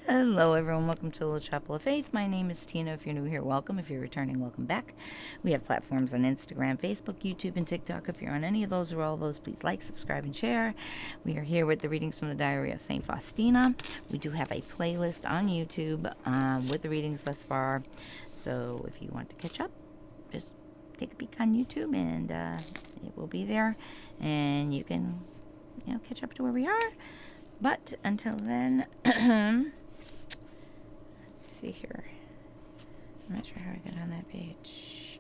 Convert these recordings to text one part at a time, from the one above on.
Hello, everyone. Welcome to Little Chapel of Faith. My name is Tina. If you're new here, welcome. If you're returning, welcome back. We have platforms on Instagram, Facebook, YouTube, and TikTok. If you're on any of those or all of those, please like, subscribe, and share. We are here with the readings from the Diary of Saint Faustina. We do have a playlist on YouTube with the readings thus far. So if you want to catch up, just take a peek on YouTube, and it will be there, and you can, catch up to where we are. But until then. See here. I'm not sure how I got on that page.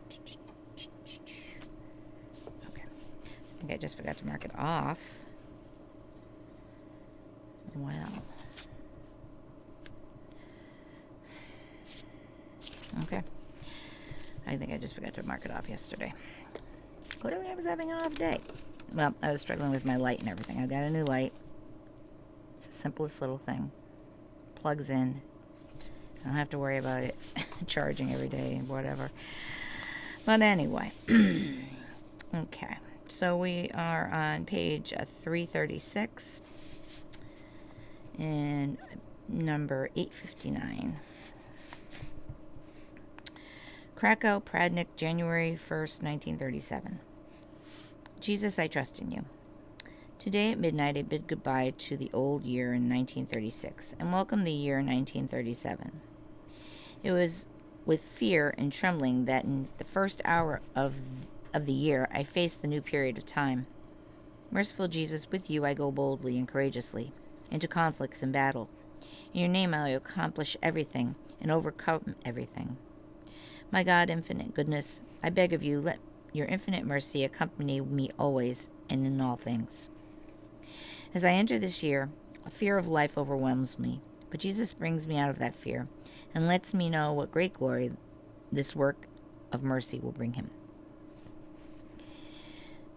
Okay. I think I just forgot to mark it off. Well. Okay. I think I just forgot to mark it off yesterday. Clearly I was having an off day. Well, I was struggling with my light and everything. I got a new light. It's the simplest little thing. Plugs in. I don't have to worry about it charging every day and whatever. But anyway. Okay. So we are on page 336 and number 859. Krakow, Pradnik, January 1st, 1937. Jesus, I trust in you. Today at midnight I bid goodbye to the old year in 1936 and welcome the year 1937. It was with fear and trembling that in the first hour of the year I faced the new period of time. Merciful Jesus, with you I go boldly and courageously into conflicts and battle. In your name I will accomplish everything and overcome everything. My God, infinite goodness, I beg of you, let your infinite mercy accompany me always and in all things. As I enter this year, a fear of life overwhelms me, but Jesus brings me out of that fear and lets me know what great glory this work of mercy will bring him.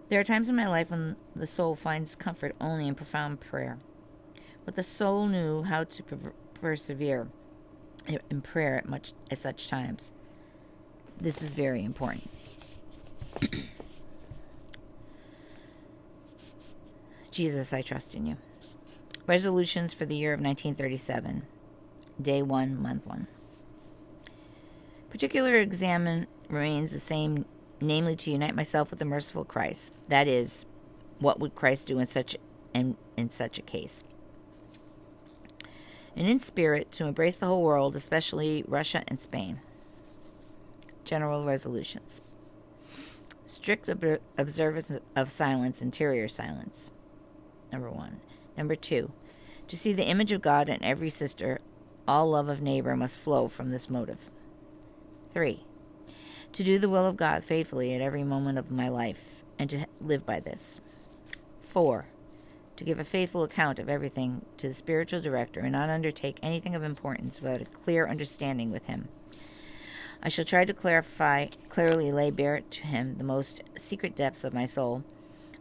There are times in my life when the soul finds comfort only in profound prayer. But the soul knew how to persevere in prayer at such times. This is very important. Jesus, I trust in you. Resolutions for the year of 1937. Day 1, month 1. Particular examen remains the same, namely to unite myself with the merciful Christ. That is, what would Christ do in such a case? And in spirit, to embrace the whole world, especially Russia and Spain. General resolutions. Strict observance of silence, interior silence. Number 1. Number 2. To see the image of God in every sister, all love of neighbor must flow from this motive. 3. To do the will of God faithfully at every moment of my life, and to live by this. 4. To give a faithful account of everything to the spiritual director and not undertake anything of importance without a clear understanding with him. I shall try to clearly lay bare to him the most secret depths of my soul,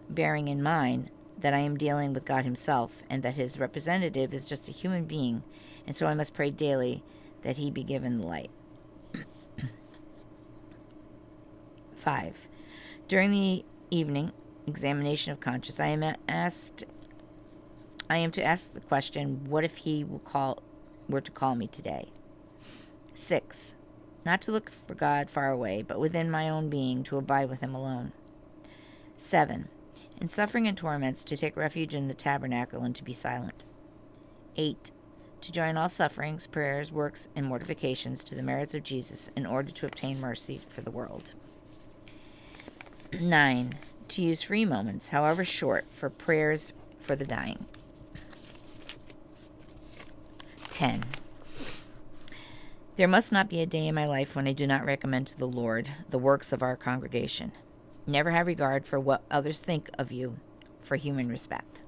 bearing in mind that I am dealing with God himself, and that his representative is just a human being, and so I must pray daily that he be given the light. 5. During the evening examination of conscience, I am to ask the question, what if he were to call me today? 6. Not to look for God far away, but within my own being, to abide with him alone. 7. In suffering and torments, to take refuge in the tabernacle and to be silent. 8. To join all sufferings, prayers, works, and mortifications to the merits of Jesus in order to obtain mercy for the world. 9. To use free moments, however short, for prayers for the dying. 10. There must not be a day in my life when I do not recommend to the Lord the works of our congregation. Never have regard for what others think of you, for human respect.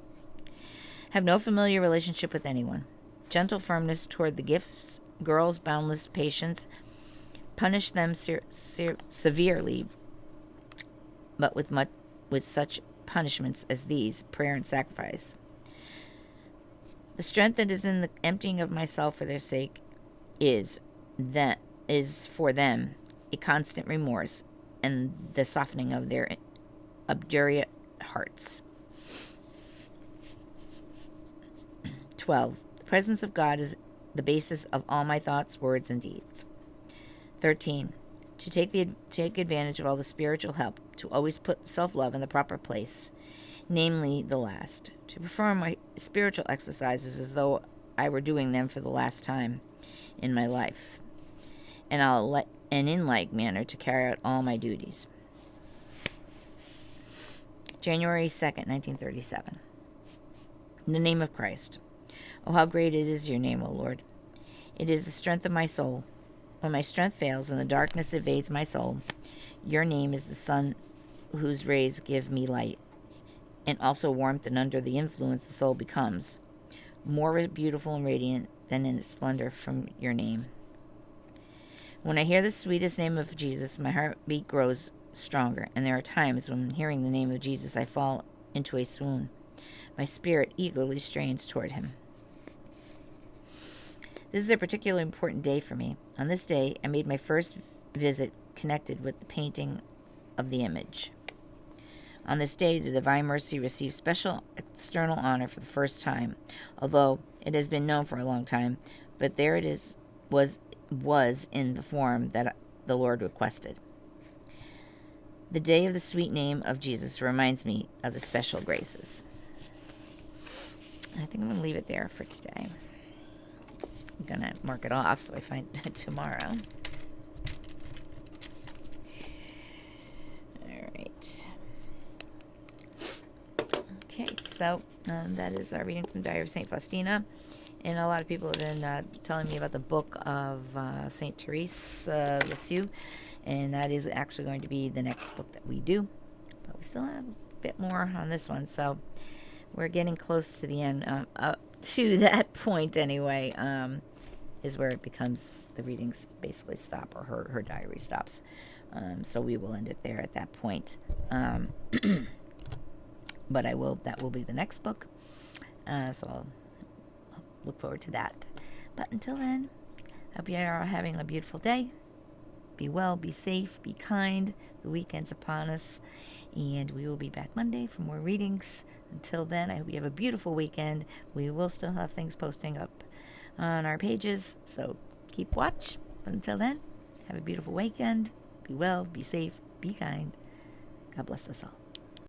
Have no familiar relationship with anyone. Gentle firmness toward the gifts, girls, boundless patience. Punish them severely, but with such punishments as these, prayer and sacrifice. The strength that is in the emptying of myself for their sake is for them a constant remorse and the softening of their obdurate hearts. 12. The presence of God is the basis of all my thoughts, words, and deeds. 13. To take advantage of all the spiritual help, to always put self-love in the proper place, namely the last. To perform my spiritual exercises as though I were doing them for the last time in my life, and in like manner to carry out all my duties. January 2nd, 1937. In the name of Christ. Oh, how great it is your name, O Lord. It is the strength of my soul. When my strength fails and the darkness invades my soul, your name is the sun whose rays give me light, and also warmth, and under the influence the soul becomes more beautiful and radiant than in its splendor from your name. When I hear the sweetest name of Jesus, my heartbeat grows stronger, and there are times when, hearing the name of Jesus, I fall into a swoon. My spirit eagerly strains toward him. This is a particularly important day for me. On this day, I made my first visit connected with the painting of the image. On this day, the Divine Mercy received special external honor for the first time, although it has been known for a long time, but there it is, was in the form that the Lord requested. The day of the sweet name of Jesus reminds me of the special graces. I think I'm going to leave it there for today. I'm going to mark it off so I find it tomorrow. All right. Okay, so that is our reading from Diary of Saint Faustina. And a lot of people have been telling me about the book of Saint Therese Lisieux. And that is actually going to be the next book that we do. But we still have a bit more on this one. So we're getting close to the end. Up to that point anyway, is where it becomes, the readings basically stop, or her diary stops. So we will end it there at that point. But that will be the next book. So I'll look forward to that. But until then, I hope you are having a beautiful day. Be well, be safe, be kind. The weekend's upon us, and we will be back Monday for more readings. Until then, I hope you have a beautiful weekend. We will still have things posting up on our pages, so keep watch. But until then, have a beautiful weekend. Be well, be safe, be kind. God bless us all.